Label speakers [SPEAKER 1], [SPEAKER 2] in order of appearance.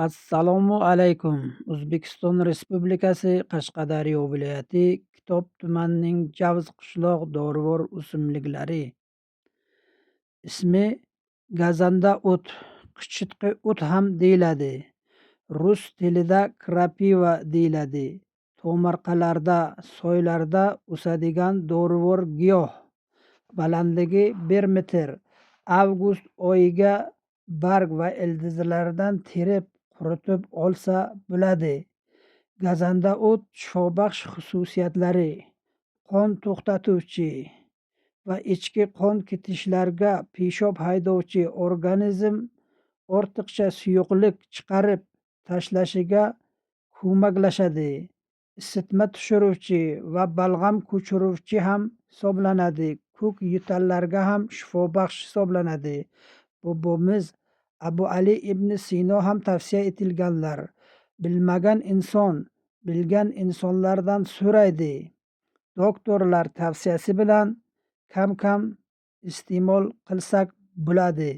[SPEAKER 1] Assalomu alaykum. O'zbekiston Respublikasi Qashqadaryo viloyati Kitob tumanining Javz qishloq dorivor o'simliklari. Ismi gazanda o't, qichitqi o't ham deyiladi. Rus tilida krapiva deyiladi. Tomorqalarda, soylarda o'sadigan dorivor giyoh. Balandligi 1 metr. Avgust oyiga barg va ildizlaridan terib, quritib olsa bo'ladi. Gazanda o't shifobaxsh xususiyatlari: qon to'xtatuvchi va ichki qon ketishlarga peshob haydovchi, organizm ortiqcha suyuqlik chiqarib tashlashiga ko'maklashadi. Isitma tushiruvchi va balg'am ko'chiruvchi ham hisoblanadi. Ko'k yo'tallarga ham shifobaxsh hisoblanadi. Bobomiz Abu Ali ibn Sino ham tavsiya etilganlar. Bilmagan inson bilgan insonlardan so'raydi. Doktorlar tavsiyasi bilan kam-kam iste'mol qilsak bo'ladi.